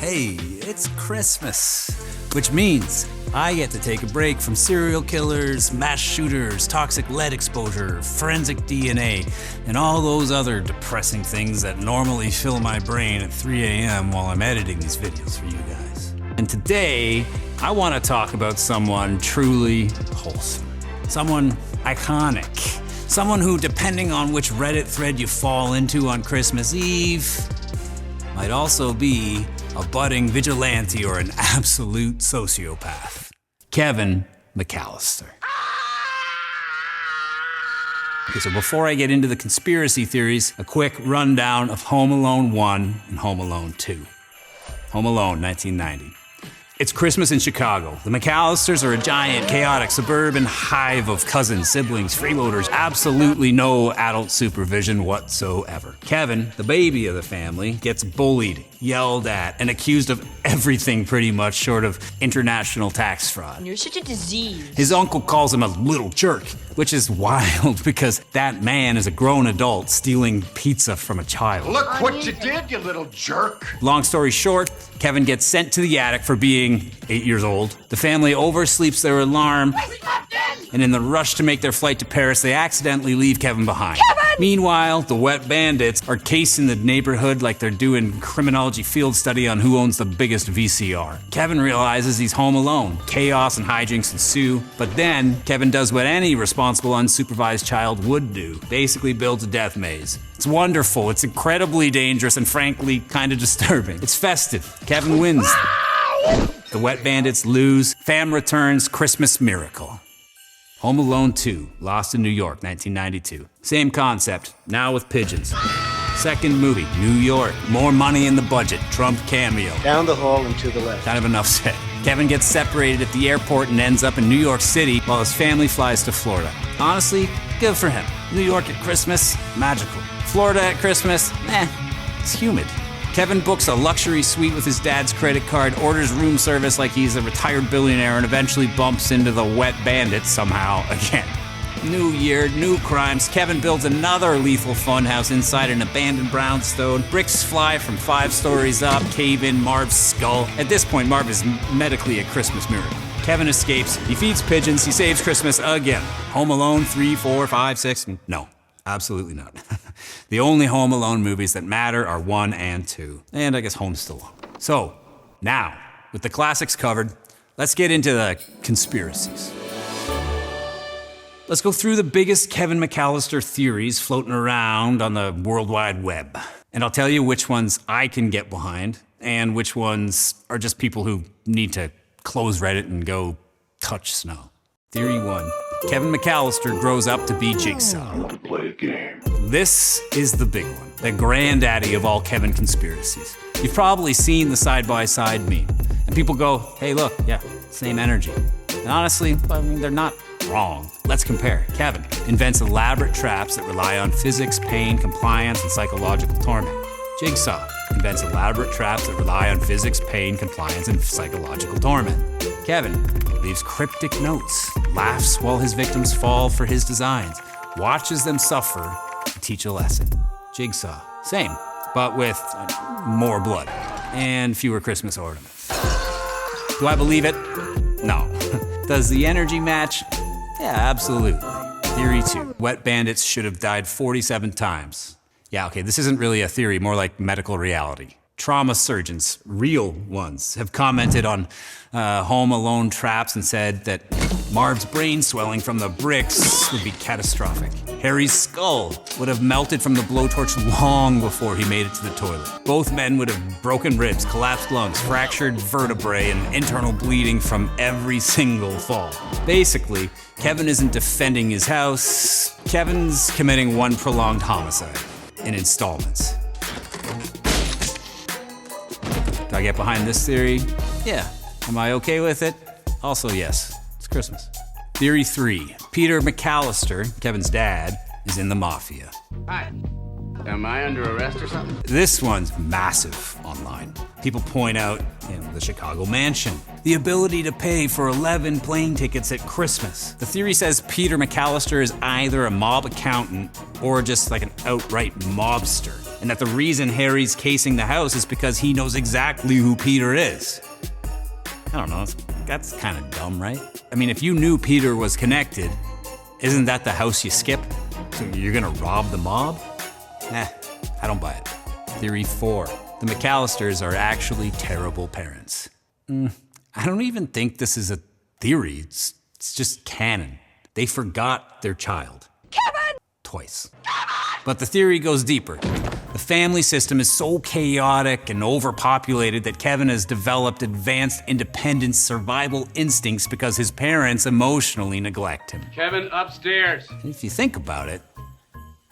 Hey, it's Christmas, which means I get to take a break from serial killers, mass shooters, toxic lead exposure, forensic DNA, and all those other depressing things that normally fill my brain at 3 a.m. while I'm editing these videos for you guys. And today, I want to talk about someone truly wholesome, someone iconic, someone who, depending on which Reddit thread you fall into on Christmas Eve, might also be a budding vigilante or an absolute sociopath. Kevin McCallister. Okay, so before I get into the conspiracy theories, a quick rundown of Home Alone 1 and Home Alone 2. Home Alone, 1990. It's Christmas in Chicago. The McCallisters are a giant, chaotic, suburban hive of cousins, siblings, freeloaders, absolutely no adult supervision whatsoever. Kevin, the baby of the family, gets bullied, yelled at, and accused of everything pretty much short of international tax fraud. You're such a disease. His uncle calls him a little jerk, which is wild because that man is a grown adult stealing pizza from a child. Look what you did, you little jerk. Long story short, Kevin gets sent to the attic for being 8 years old. The family oversleeps their alarm, and in the rush to make their flight to Paris, they accidentally leave Kevin behind. Meanwhile, the wet bandits are casing the neighborhood like they're doing criminology field study on who owns the biggest VCR. Kevin realizes he's home alone. Chaos and hijinks ensue, but then Kevin does what any responsible unsupervised child would do. Basically builds a death maze. It's wonderful, it's incredibly dangerous, and frankly, kind of disturbing. It's festive. Kevin wins. The wet bandits lose. Fam returns. Christmas miracle. Home Alone 2, Lost in New York, 1992. Same concept, now with pigeons. Second movie, New York. More money in the budget. Trump cameo. Down the hall and to the left. Kind of enough said. Kevin gets separated at the airport and ends up in New York City while his family flies to Florida. Honestly, good for him. New York at Christmas, magical. Florida at Christmas, it's humid. Kevin books a luxury suite with his dad's credit card, orders room service like he's a retired billionaire, and eventually bumps into the wet bandits somehow again. New year, new crimes. Kevin builds another lethal funhouse inside an abandoned brownstone. Bricks fly from 5 stories up, cave in Marv's skull. At this point, Marv is medically a Christmas miracle. Kevin escapes, he feeds pigeons, he saves Christmas again. Home Alone 3, 4, 5, 6, no. Absolutely not. The only Home Alone movies that matter are 1 and 2. And I guess Home Stallone. So, now, with the classics covered, let's get into the conspiracies. Let's go through the biggest Kevin McCallister theories floating around on the World Wide Web. And I'll tell you which ones I can get behind, and which ones are just people who need to close Reddit and go touch snow. Theory 1. Kevin McCallister grows up to be Jigsaw. Play a game. This is the big one, the granddaddy of all Kevin conspiracies. You've probably seen the side-by-side meme, and people go, hey look, yeah, same energy. And honestly, I mean, they're not wrong. Let's compare. Kevin invents elaborate traps that rely on physics, pain, compliance, and psychological torment. Jigsaw invents elaborate traps that rely on physics, pain, compliance, and psychological torment. Kevin leaves cryptic notes, laughs while his victims fall for his designs, watches them suffer to teach a lesson. Jigsaw, same, but with more blood and fewer Christmas ornaments. Do I believe it? No. Does the energy match? Yeah, absolutely. Theory 2. Wet bandits should have died 47 times. Yeah, okay, this isn't really a theory, more like medical reality. Trauma surgeons, real ones, have commented on Home Alone traps and said that Marv's brain swelling from the bricks would be catastrophic. Harry's skull would have melted from the blowtorch long before he made it to the toilet. Both men would have broken ribs, collapsed lungs, fractured vertebrae, and internal bleeding from every single fall. Basically, Kevin isn't defending his house. Kevin's committing one prolonged homicide in installments. Do I get behind this theory? Yeah. Am I okay with it? Also, yes. It's Christmas. Theory 3. Peter McCallister, Kevin's dad, is in the mafia. Hi. Am I under arrest or something? This one's massive online. People point out, the Chicago mansion, the ability to pay for 11 plane tickets at Christmas. The theory says Peter McCallister is either a mob accountant or just like an outright mobster. and that the reason Harry's casing the house is because he knows exactly who Peter is. I don't know, that's kind of dumb, right? I mean, if you knew Peter was connected, isn't that the house you skip? So you're gonna rob the mob? I don't buy it. Theory 4. The McCallisters are actually terrible parents. I don't even think this is a theory, it's just canon. They forgot their child. Kevin! Twice. But the theory goes deeper. The family system is so chaotic and overpopulated that Kevin has developed advanced independent survival instincts because his parents emotionally neglect him. Kevin, upstairs. If you think about it,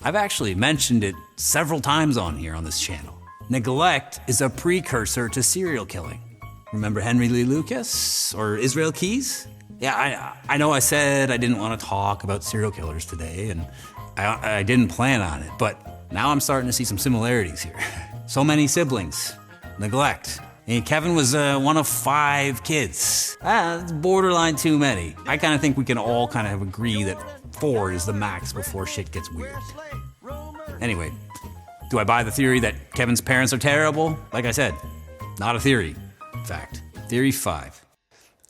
I've actually mentioned it several times on here on this channel. Neglect is a precursor to serial killing. Remember Henry Lee Lucas or Israel Keys? Yeah, I know I said I didn't want to talk about serial killers today, and I didn't plan on it, but now I'm starting to see some similarities here. So many siblings, neglect. And Kevin was one of 5 kids. It's borderline too many. I kind of think we can all kind of agree that 4 is the max before shit gets weird. Anyway, do I buy the theory that Kevin's parents are terrible? Like I said, not a theory. Fact. Theory 5.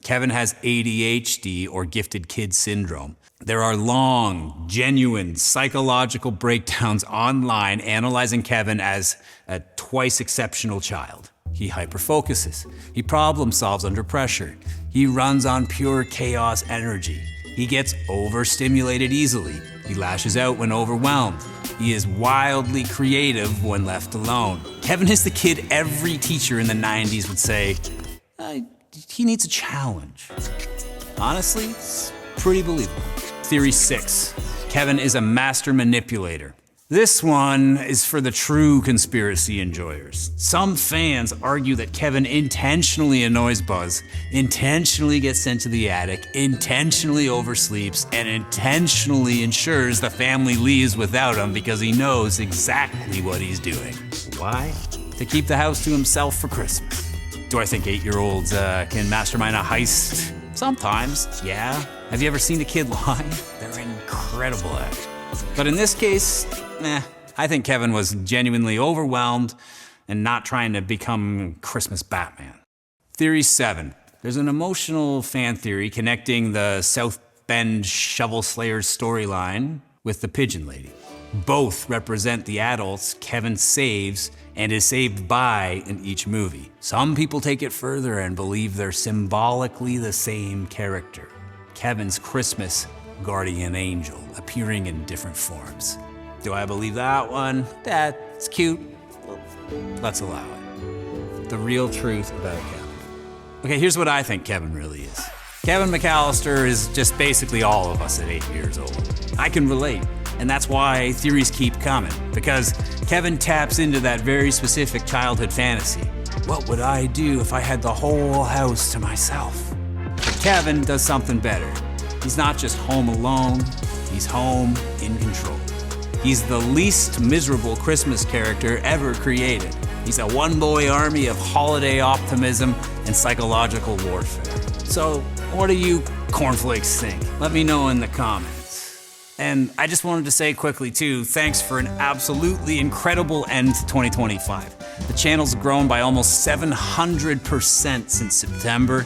Kevin has ADHD or gifted kid syndrome. There are long, genuine psychological breakdowns online analyzing Kevin as a twice exceptional child. He hyperfocuses. He problem solves under pressure. He runs on pure chaos energy. He gets overstimulated easily. He lashes out when overwhelmed. He is wildly creative when left alone. Kevin is the kid every teacher in the 90s would say, he needs a challenge. Honestly, it's pretty believable. Theory 6. Kevin is a master manipulator. This one is for the true conspiracy enjoyers. Some fans argue that Kevin intentionally annoys Buzz, intentionally gets sent to the attic, intentionally oversleeps, and intentionally ensures the family leaves without him because he knows exactly what he's doing. Why? To keep the house to himself for Christmas. Do I think 8-year-olds can mastermind a heist? Sometimes, yeah. Have you ever seen a kid lie? They're incredible at it. But in this case, I think Kevin was genuinely overwhelmed and not trying to become Christmas Batman. Theory 7. There's an emotional fan theory connecting the South Bend Shovel Slayers storyline with the Pigeon Lady. Both represent the adults Kevin saves and is saved by in each movie. Some people take it further and believe they're symbolically the same character. Kevin's Christmas guardian angel, appearing in different forms. Do I believe that one? That's cute. Let's allow it. The real truth about Kevin. Okay, here's what I think Kevin really is. Kevin McCallister is just basically all of us at 8 years old. I can relate, and that's why theories keep coming, because Kevin taps into that very specific childhood fantasy. What would I do if I had the whole house to myself? But Kevin does something better. He's not just home alone, he's home in control. He's the least miserable Christmas character ever created. He's a one-boy army of holiday optimism and psychological warfare. So, what do you cornflakes think? Let me know in the comments. And I just wanted to say quickly too, thanks for an absolutely incredible end to 2025. The channel's grown by almost 700% since September.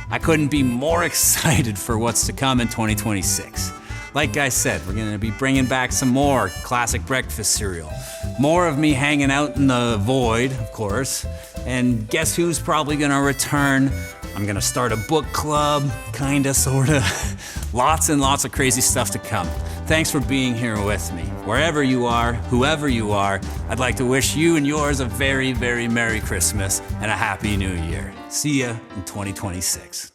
I couldn't be more excited for what's to come in 2026. Like I said, we're gonna be bringing back some more classic breakfast cereal. More of me hanging out in the void, of course. And guess who's probably gonna return? I'm gonna start a book club, kinda, sorta. Lots and lots of crazy stuff to come. Thanks for being here with me. Wherever you are, whoever you are, I'd like to wish you and yours a very, very Merry Christmas and a Happy New Year. See ya in 2026.